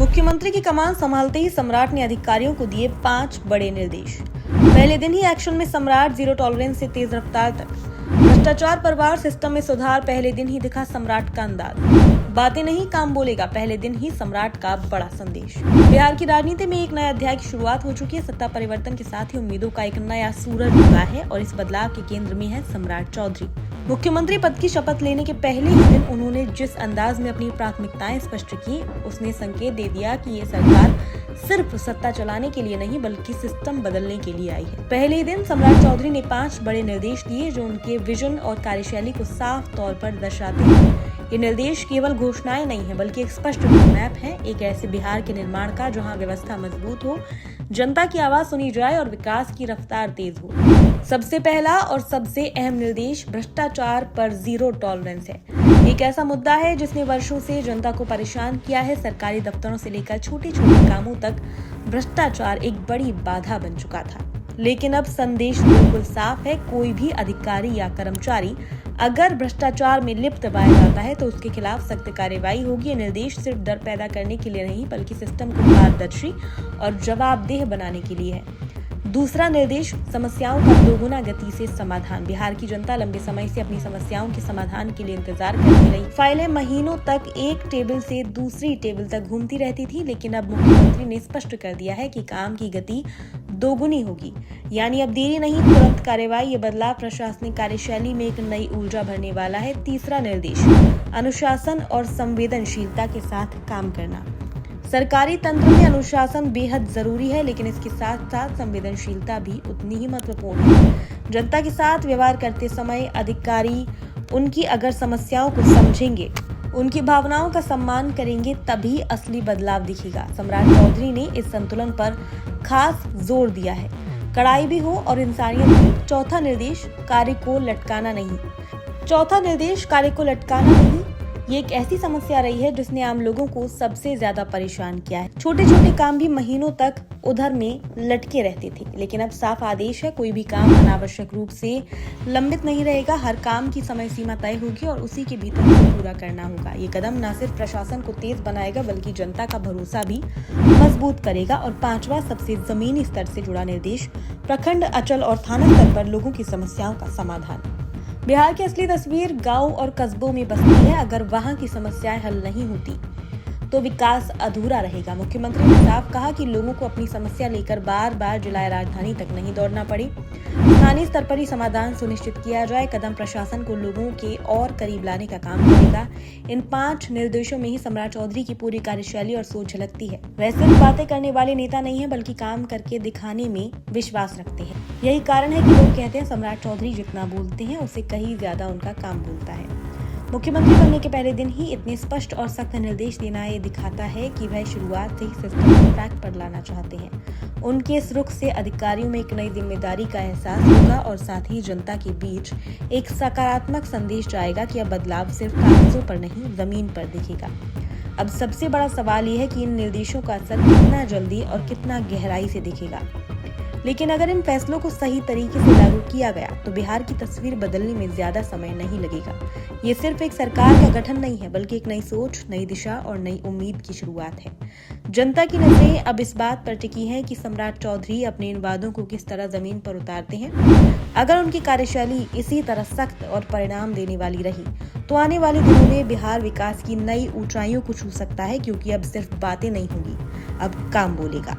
मुख्यमंत्री की कमान संभालते ही सम्राट ने अधिकारियों को दिए 5 बड़े निर्देश। पहले दिन ही एक्शन में सम्राट, जीरो टॉलरेंस से तेज रफ्तार तक। भ्रष्टाचार परवार सिस्टम में सुधार, पहले दिन ही दिखा सम्राट का अंदाज। बातें नहीं काम बोलेगा, पहले दिन ही सम्राट का बड़ा संदेश। बिहार की राजनीति में एक नए अध्याय की शुरुआत हो चुकी है। सत्ता परिवर्तन के साथ ही उम्मीदों का एक नया सूरज उगा है और इस बदलाव के केंद्र में है सम्राट चौधरी। मुख्यमंत्री पद की शपथ लेने के पहले ही दिन उन्होंने जिस अंदाज में अपनी प्राथमिकताएं स्पष्ट की, उसने संकेत दे दिया कि ये सरकार सिर्फ सत्ता चलाने के लिए नहीं बल्कि सिस्टम बदलने के लिए आई है। पहले ही दिन सम्राट चौधरी ने 5 बड़े निर्देश दिए जो उनके विजन और कार्यशैली को साफ तौर पर दर्शाते हैं। ये निर्देश केवल घोषणाएं नहीं है बल्कि एक स्पष्ट रोडमैप है, एक ऐसे बिहार के निर्माण का जहां व्यवस्था मजबूत हो, जनता की आवाज सुनी जाए और विकास की रफ्तार तेज हो। सबसे पहला और सबसे अहम निर्देश भ्रष्टाचार पर जीरो टॉलरेंस है। एक ऐसा मुद्दा है जिसने वर्षों से जनता को परेशान किया है। सरकारी दफ्तरों से लेकर छोटे छोटे कामों तक भ्रष्टाचार एक बड़ी बाधा बन चुका था, लेकिन अब संदेश बिल्कुल साफ है। कोई भी अधिकारी या कर्मचारी अगर भ्रष्टाचार में लिप्त पाया जाता है तो उसके खिलाफ सख्त कार्रवाई होगी। ये निर्देश सिर्फ डर पैदा करने के लिए नहीं बल्कि सिस्टम को पारदर्शी और जवाबदेह बनाने के लिए है। दूसरा निर्देश, समस्याओं का दोगुना गति से समाधान। बिहार की जनता लंबे समय से अपनी समस्याओं के समाधान के लिए इंतजार करती रही। फाइलें महीनों तक एक टेबल से दूसरी टेबल तक घूमती रहती थी, लेकिन अब मुख्यमंत्री ने स्पष्ट कर दिया है कि काम की गति दोगुनी होगी। यानी अब देरी नहीं, तुरंत कार्रवाई। ये बदलाव प्रशासनिक कार्यशैली में एक नई ऊर्जा भरने वाला है। तीसरा निर्देश, अनुशासन और संवेदनशीलता के साथ काम करना। सरकारी तंत्र में अनुशासन बेहद जरूरी है, लेकिन इसके साथ साथ संवेदनशीलता भी उतनी ही महत्वपूर्ण है। जनता के साथ व्यवहार करते समय अधिकारी उनकी अगर समस्याओं को समझेंगे, उनकी भावनाओं का सम्मान करेंगे, तभी असली बदलाव दिखेगा। सम्राट चौधरी ने इस संतुलन पर खास जोर दिया है। कड़ाई भी हो और इंसानियत भी। चौथा निर्देश, कार्य को लटकाना नहीं। चौथा निर्देश, कार्य को लटकाना नहीं। ये एक ऐसी समस्या रही है जिसने आम लोगों को सबसे ज्यादा परेशान किया है। छोटे छोटे काम भी महीनों तक उधर में लटके रहते थे, लेकिन अब साफ आदेश है, कोई भी काम अनावश्यक रूप से लंबित नहीं रहेगा। हर काम की समय सीमा तय होगी और उसी के भीतर उसे पूरा करना होगा। ये कदम न सिर्फ प्रशासन को तेज बनाएगा बल्कि जनता का भरोसा भी मजबूत करेगा। और 5वां, सबसे जमीनी स्तर से जुड़ा निर्देश, प्रखंड, अंचल और थाना स्तर पर लोगों की समस्याओं का समाधान। बिहार की असली तस्वीर गांव और कस्बों में बसती है। अगर वहां की समस्याएं हल नहीं होती तो विकास अधूरा रहेगा। मुख्यमंत्री ने साफ कहा कि लोगों को अपनी समस्या लेकर बार बार जिला राजधानी तक नहीं दौड़ना पड़े, स्थानीय स्तर पर ही समाधान सुनिश्चित किया जाए। कदम प्रशासन को लोगों के और करीब लाने का काम करेगा। इन 5 निर्देशों में ही सम्राट चौधरी की पूरी कार्यशैली और सोच झलकती है। वह सिर्फ बातें करने वाले नेता नहीं है बल्कि काम करके दिखाने में विश्वास रखते हैं। यही कारण है कि लोग कहते हैं सम्राट चौधरी जितना बोलते हैं उससे कहीं ज्यादा उनका काम बोलता है। मुख्यमंत्री बनने के पहले दिन ही इतने स्पष्ट और सख्त निर्देश देना ये दिखाता है कि वह शुरुआत से ही सिस्टम को ट्रैक पर लाना चाहते हैं। उनके इस रुख से अधिकारियों में एक नई जिम्मेदारी का एहसास होगा और साथ ही जनता के बीच एक सकारात्मक संदेश जाएगा कि अब बदलाव सिर्फ कागजों पर नहीं, जमीन पर दिखेगा। अब सबसे बड़ा सवाल ये है कि इन निर्देशों का असर कितना जल्दी और कितना गहराई से दिखेगा। लेकिन अगर इन फैसलों को सही तरीके से लागू किया गया तो बिहार की तस्वीर बदलने में ज्यादा समय नहीं लगेगा। ये सिर्फ एक सरकार का गठन नहीं है बल्कि एक नई सोच, नई दिशा और नई उम्मीद की शुरुआत है। जनता की नजरें अब इस बात पर टिकी हैं कि सम्राट चौधरी अपने इन वादों को किस तरह जमीन पर उतारते हैं। अगर उनकी कार्यशैली इसी तरह सख्त और परिणाम देने वाली रही तो आने वाले दिनों में बिहार विकास की नई ऊंचाइयों को छू सकता है, क्योंकि अब सिर्फ बातें नहीं होंगी, अब काम बोलेगा।